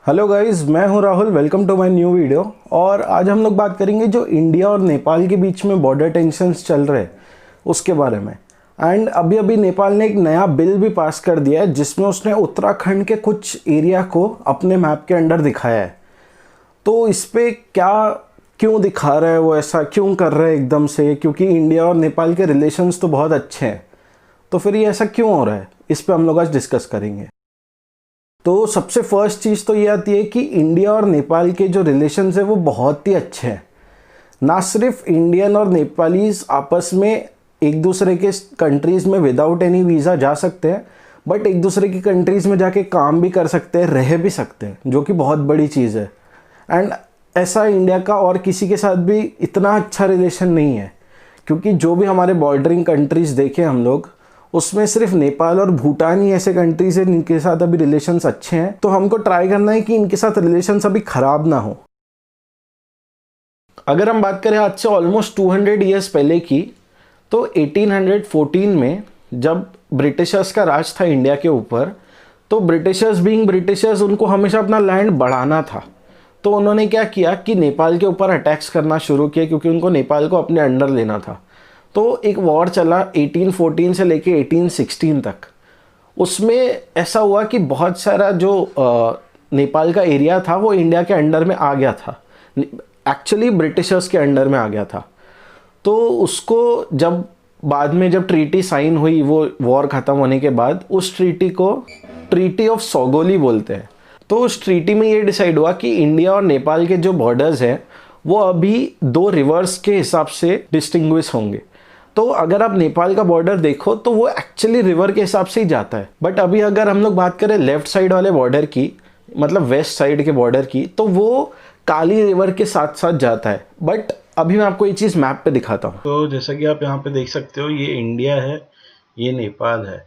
Hello guys, मैं हूं Rahul. Welcome to my new video. और आज हम लोग बात करेंगे जो इंडिया और नेपाल के बीच में बॉर्डर टेंशन्स चल रहे हैं उसके बारे में। एंड अभी अभी नेपाल ने एक नया बिल भी पास कर दिया है जिसमें उसने उत्तराखंड के कुछ एरिया को अपने मैप के अंडर दिखाया है। तो इस पर क्या क्यों दिखा रहा है, वो ऐसा क्यों कर रहा है एकदम से? क्योंकि इंडिया और नेपाल के रिलेशंस तो बहुत अच्छे हैं, तो फिर ये ऐसा क्यों हो रहा है, इस पर हम लोग आज डिस्कस करेंगे। तो सबसे फर्स्ट चीज़ तो ये आती है कि इंडिया और नेपाल के जो रिलेशंस है वो बहुत ही अच्छे हैं। ना सिर्फ इंडियन और नेपालीज आपस में एक दूसरे के कंट्रीज़ में विदाउट एनी वीज़ा जा सकते हैं, बट एक दूसरे की कंट्रीज़ में जाके काम भी कर सकते हैं, रह भी सकते हैं, जो कि बहुत बड़ी चीज़ है। एंड ऐसा इंडिया का और किसी के साथ भी इतना अच्छा रिलेशन नहीं है, क्योंकि जो भी हमारे बॉर्डरिंग कंट्रीज़ देखें हम लोग, उसमें सिर्फ नेपाल और भूटान ही ऐसे कंट्रीज हैं जिनके साथ अभी रिलेशंस अच्छे हैं। तो हमको ट्राई करना है कि इनके साथ रिलेशंस अभी ख़राब ना हो। अगर हम बात करें आज से ऑलमोस्ट 200 ईयर्स पहले की, तो 1814 में जब ब्रिटिशर्स का राज था इंडिया के ऊपर, तो ब्रिटिशर्स बीइंग ब्रिटिशर्स उनको हमेशा अपना लैंड बढ़ाना था। तो उन्होंने क्या किया कि नेपाल के ऊपर अटैक्स करना शुरू किए, क्योंकि उनको नेपाल को अपने अंडर लेना था। तो एक वॉर चला 1814 से लेके 1816 तक। उसमें ऐसा हुआ कि बहुत सारा जो नेपाल का एरिया था वो इंडिया के अंडर में आ गया था, एक्चुअली ब्रिटिशर्स के अंडर में आ गया था। तो उसको जब बाद में जब ट्रीटी साइन हुई, वो वॉर ख़त्म होने के बाद, उस ट्रीटी को ट्रीटी ऑफ सोगोली बोलते हैं। तो उस ट्रीटी में ये डिसाइड हुआ कि इंडिया और नेपाल के जो बॉर्डर्स हैं वो अभी दो रिवर्स के हिसाब से डिस्टिंग्विश होंगे। तो अगर आप नेपाल का बॉर्डर देखो तो वो एक्चुअली रिवर के हिसाब से ही जाता है। बट अभी अगर हम लोग बात करें लेफ्ट साइड वाले बॉर्डर की, मतलब वेस्ट साइड के बॉर्डर की, तो वो काली रिवर के साथ साथ जाता है। बट अभी मैं आपको ये चीज़ मैप पे दिखाता हूँ। तो जैसा कि आप यहाँ पे देख सकते हो, ये इंडिया है, ये नेपाल है।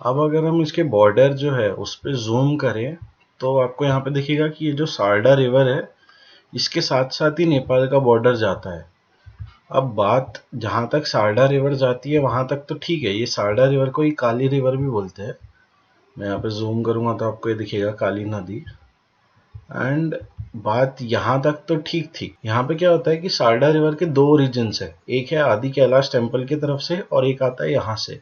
अब अगर हम इसके बॉर्डर जो है उस पर जूम करें तो आपको यहाँ पे दिखेगा कि ये जो सारडा रिवर है, इसके साथ साथ ही नेपाल का बॉर्डर जाता है। अब बात जहाँ तक सारडा रिवर जाती है वहाँ तक तो ठीक है, ये सारडा रिवर को ही काली रिवर भी बोलते हैं। मैं यहाँ पे जूम करूँगा तो आपको ये दिखेगा काली नदी। एंड बात यहाँ तक तो ठीक थी। यहाँ पे क्या होता है कि सारडा रिवर के दो ओरिजिन्स है, एक है आदि कैलाश टेम्पल की तरफ से और एक आता है यहाँ से।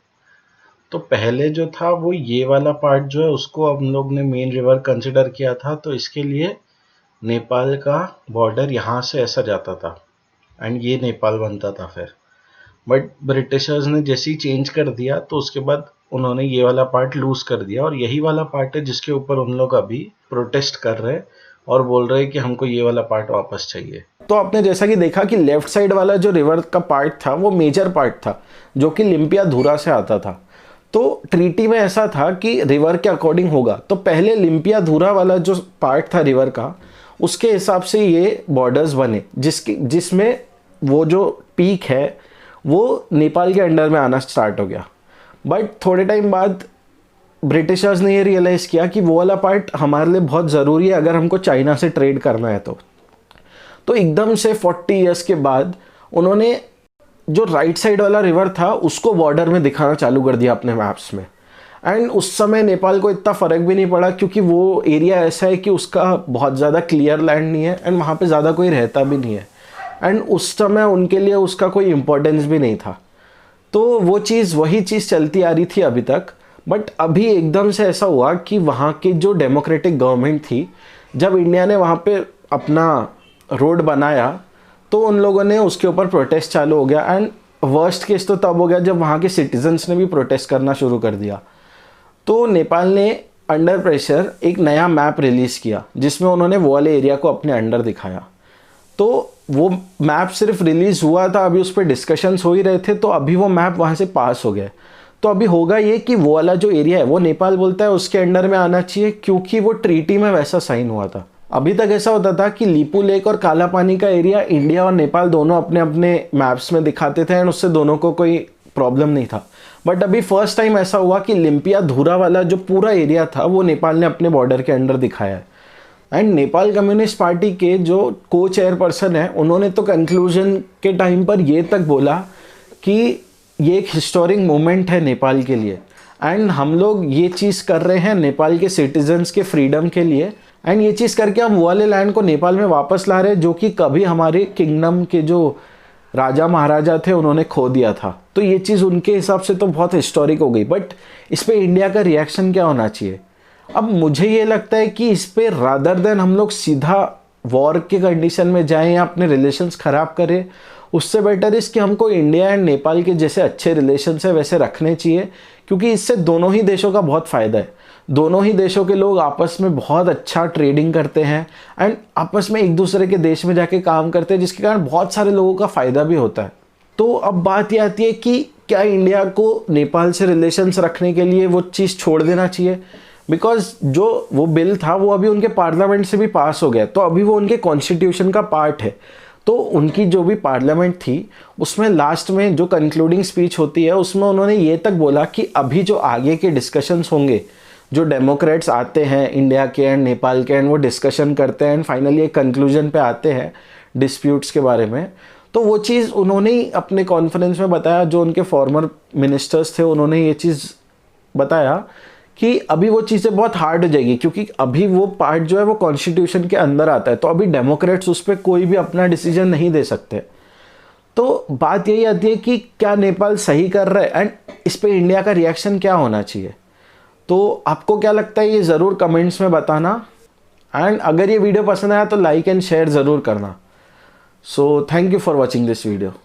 तो पहले जो था वो ये वाला पार्ट जो है उसको हम लोग ने मेन रिवर कंसिडर किया था, तो इसके लिए नेपाल का बॉर्डर यहाँ से ऐसा जाता था एंड ये नेपाल बनता था फिर। बट ब्रिटिशर्स ने जैसे ही चेंज कर दिया तो उसके बाद उन्होंने ये वाला पार्ट लूज कर दिया, और यही वाला पार्ट है जिसके ऊपर उन लोग अभी प्रोटेस्ट कर रहे हैं और बोल रहे हैं कि हमको ये वाला पार्ट वापस चाहिए। तो आपने जैसा कि देखा कि लेफ्ट साइड वाला जो रिवर का पार्ट था वो मेजर पार्ट था, जो कि लिम्पियाधुरा से आता था। तो ट्रीटी में ऐसा था कि रिवर के अकॉर्डिंग होगा, तो पहले लिम्पियाधुरा वाला जो पार्ट था रिवर का, उसके हिसाब से ये बॉर्डर्स बने, जिसमें वो जो पीक है वो नेपाल के अंडर में आना स्टार्ट हो गया। बट थोड़े टाइम बाद ब्रिटिशर्स ने ये रियलाइज़ किया कि वो वाला पार्ट हमारे लिए बहुत ज़रूरी है अगर हमको चाइना से ट्रेड करना है। तो एकदम से 40 इयर्स के बाद उन्होंने जो राइट साइड वाला रिवर था उसको बॉर्डर में दिखाना चालू कर दिया अपने मैप्स में। एंड उस समय नेपाल को इतना फ़र्क भी नहीं पड़ा, क्योंकि वो एरिया ऐसा है कि उसका बहुत ज़्यादा क्लियर लैंड नहीं है एंड वहाँ पे ज़्यादा कोई रहता भी नहीं है। एंड उस समय उनके लिए उसका कोई इम्पोर्टेंस भी नहीं था। तो वो चीज़ वही चीज़ चलती आ रही थी अभी तक। बट अभी एकदम से ऐसा हुआ कि वहाँ की जो डेमोक्रेटिक गवर्नमेंट थी, जब इंडिया ने वहाँ पे अपना रोड बनाया तो उन लोगों ने उसके ऊपर प्रोटेस्ट चालू हो गया। एंड वर्स्ट केस तो तब हो गया जब वहाँ के सिटीजन्स ने भी प्रोटेस्ट करना शुरू कर दिया। तो नेपाल ने अंडर प्रेशर एक नया मैप रिलीज़ किया जिसमें उन्होंने वो वाले एरिया को अपने अंडर दिखाया। तो वो मैप सिर्फ रिलीज़ हुआ था, अभी उस पर डिस्कशंस हो ही रहे थे, तो अभी वो मैप वहाँ से पास हो गए। तो अभी होगा ये कि वो वाला जो एरिया है वो नेपाल बोलता है उसके अंडर में आना चाहिए, क्योंकि वो ट्रीटी में वैसा साइन हुआ था। अभी तक ऐसा होता था कि लीपू लेक और काला पानी का एरिया इंडिया और नेपाल दोनों अपने अपने मैप्स में दिखाते थे एंड उससे दोनों को कोई प्रॉब्लम नहीं था। बट अभी फर्स्ट टाइम ऐसा हुआ कि लिम्पियाधुरा वाला जो पूरा एरिया था वो नेपाल ने अपने बॉर्डर के अंडर दिखाया है। एंड नेपाल कम्युनिस्ट पार्टी के जो को चेयरपर्सन है, उन्होंने तो कंक्लूजन के टाइम पर ये तक बोला कि ये एक हिस्टोरिक मोमेंट है नेपाल के लिए एंड हम लोग ये चीज़ कर रहे हैं नेपाल के सिटीजन्स के फ्रीडम के लिए एंड ये चीज़ करके हम वो वाले लैंड को नेपाल में वापस ला रहे हैं जो कि कभी हमारे किंगडम के जो राजा महाराजा थे उन्होंने खो दिया था। तो ये चीज़ उनके हिसाब से तो बहुत हिस्टोरिक हो गई, बट इस पर इंडिया का रिएक्शन क्या होना चाहिए? अब मुझे ये लगता है कि इस पर रादर देन हम लोग सीधा वॉर के कंडीशन में जाएं या अपने रिलेशंस ख़राब करें, उससे बेटर इस कि हमको इंडिया एंड नेपाल के जैसे अच्छे रिलेशंस है वैसे रखने चाहिए, क्योंकि इससे दोनों ही देशों का बहुत फ़ायदा है। दोनों ही देशों के लोग आपस में बहुत अच्छा ट्रेडिंग करते हैं एंड आपस में एक दूसरे के देश में जाके काम करते हैं, जिसके कारण बहुत सारे लोगों का फ़ायदा भी होता है। तो अब बात ये आती है कि क्या इंडिया को नेपाल से रिलेशंस रखने के लिए वो चीज़ छोड़ देना चाहिए? बिकॉज जो वो बिल था वो अभी उनके पार्लियामेंट से भी पास हो गया, तो अभी वो उनके कॉन्स्टिट्यूशन का पार्ट है। तो उनकी जो भी पार्लियामेंट थी उसमें लास्ट में जो कंक्लूडिंग स्पीच होती है उसमें उन्होंने ये तक बोला कि अभी जो आगे के डिस्कशंस होंगे, जो डेमोक्रेट्स आते हैं इंडिया के एंड नेपाल के एंड वो डिस्कशन करते हैं एंड फाइनली एक कंक्लूजन पे आते हैं डिस्प्यूट्स के बारे में, तो वो चीज़ उन्होंने ही अपने कॉन्फ्रेंस में बताया। जो उनके फॉर्मर मिनिस्टर्स थे उन्होंने ये चीज़ बताया कि अभी वो चीज़ें बहुत हार्ड हो जाएगी, क्योंकि अभी वो पार्ट जो है वो कॉन्स्टिट्यूशन के अंदर आता है, तो अभी डेमोक्रेट्स उस पर कोई भी अपना डिसीजन नहीं दे सकते। तो बात यही आती है कि क्या नेपाल सही कर रहा है एंड इस पर इंडिया का रिएक्शन क्या होना चाहिए? तो आपको क्या लगता है ये ज़रूर कमेंट्स में बताना, एंड अगर ये वीडियो पसंद आया तो लाइक एंड शेयर ज़रूर करना। So thank you for watching this video.